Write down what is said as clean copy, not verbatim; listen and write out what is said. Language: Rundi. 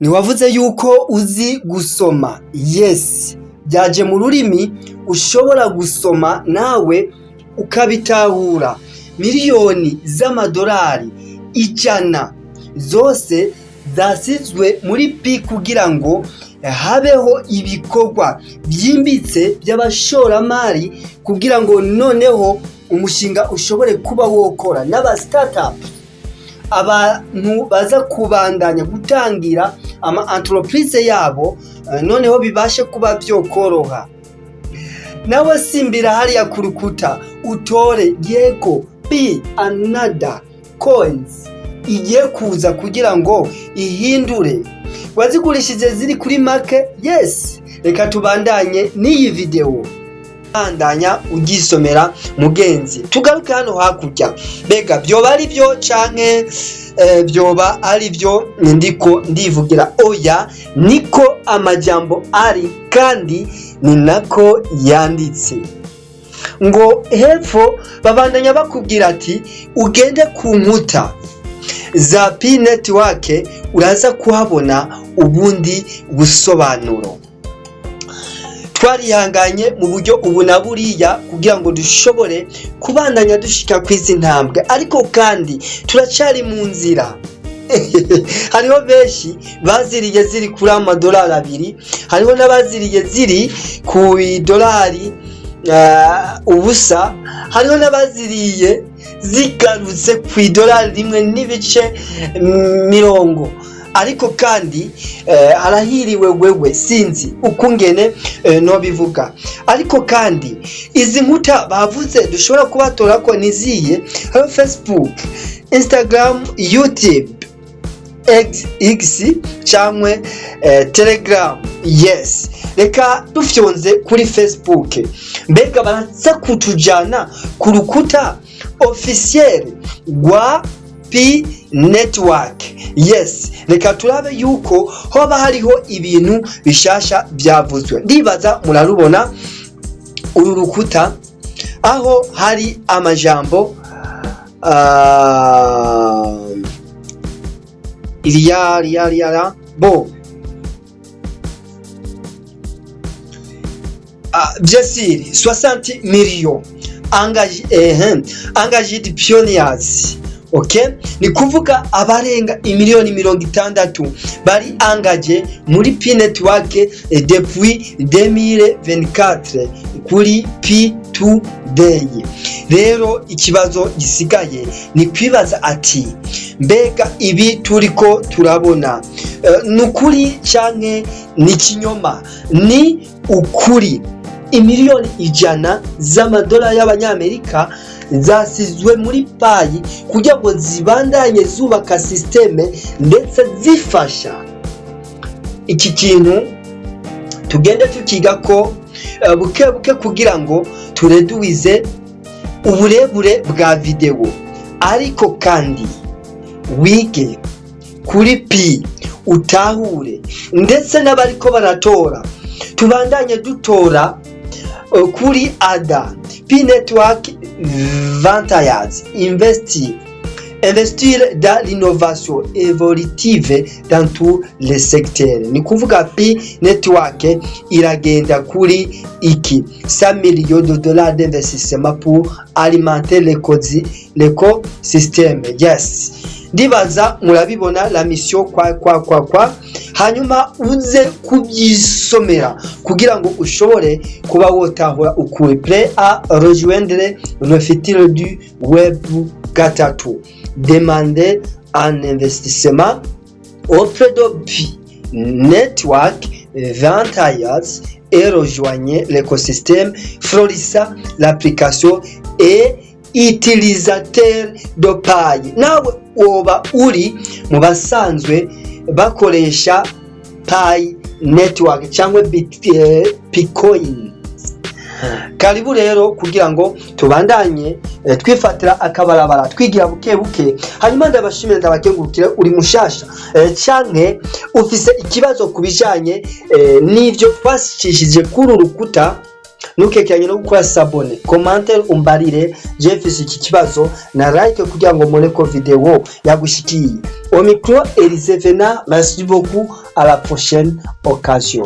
Ntiwavuze yuko uzi gusoma? Yes, byaje mu rurimi ushobora gusoma nawe ukabitahura. Miliyoni z'amadolari 100 zose zasizwe muri pi kugira ngo habeho ibikorwa byimbitse by'abashoramari kugira ngo noneho umushinga ushobore kuba wokora n'aba startup, abantu baza kubandanya gutangira ama entreprise yabo, noneho bibashe kuba byokoroha. Nawe simbira hariya ku rukuta utore yego be another coins igiye kuza kugira ngo ihindure. Wazigurishije ziri kuri make? Yes, reka tubandanye n'iyi video. Bandanya ugisomera mugenzi. Tugaruke hano hakurya. Bega byoba ari byo canke byoba ari byo ndiko ndivugira? Oya, niko amajambo ari kandi ni nako yanditse. Ngo hepfo babandanya bakubwira ati ugende ku nkuta za Pi Network uraza kuhabona ubundi busobanuro. Twarihanganye mu buryo ubu na buriya kugira ngo dushobore kubandanya dushika kwizi ntambwe, ariko kandi turacari mu nzira. Hariho benshi baziriye ziri kuri amadolari 2, hariho n'abaziriye ziri ku dolari ubusa, hariho n'abaziriye zigarutse ku dolari 1.90. ariko kandi arahiriwe wewe, sinzi ukungene no bivuga. Ariko kandi izi nkuta bavuze dushobora kubatora ko niziye hariho Facebook, Instagram, YouTube, X cyangwa Telegram. Yes, reka dufyonze kuri Facebook. Mbega baraza kutujana ku rukuta officiel rwa Pi Network. Yes, reka turabe yuko hoba hariho ibintu bishasha byavuzwe. Ndibaza murarubona uru rukuta aho hari amajambo bon. Bien sûr, 60 millions engaged pioneers. Okay, ni kuvuga abarenga imiliyoni 60 bari angaje muri Pi Network depuis 2024 kuri P2 Day. Rero ikibazo gisigaye ni kwibaza ati mbega ibi turiko turabona nukuri canke ni kinyoma? Ni ukuri. Imiliyoni 100 z'amadolari y'abanyamerika zasizwe muri payi kugira ngo zibandanye zubaka systeme ndetse zifasha iki kintu. Tugende tukiga ko buke buke kugira ngo tureduize uburebure bwa video, ariko kandi wige kuri Pi utahure, ndetse n'abariko baratora tubandanye dutora kuri ADA. Pi Network Ventures investir dans l'innovation évolutive dans tous les secteurs. Ni kuvuga Pi Network iragenda kuri iki 100 millions de dollars d'investissement pour alimenter l'écosystème. Yes, ndibaza murabibona la mission kwa hanyuma uze kubyisomera kugira ngo ushobore kuba wotahura ukuri. Prêt à rejoindre le futur du web 4. Demandez un investissement auprès de Pi Network Ventures et rejoignez l'écosystème florissant l'application et utilisateur de paille. Nawe oba uri mu basanzwe bakoresha Pi Network cyangwa Bitcoin. Karibu rero kugira ngo tubandanye twifatira akabarabara twigira buke buke. Hanyuma ndabashimira ndabakengurukira uri mushasha canke ufise ikibazo kubijanye n'ivyo twashishije kuri urukuta ntukekanye no gukora sabone commentaire umbarire Jeffis iki kibazo na like kugira ngo mone ko video yagushikiye. Au micro Elise Vena, merci beaucoup, à la prochaine occasion.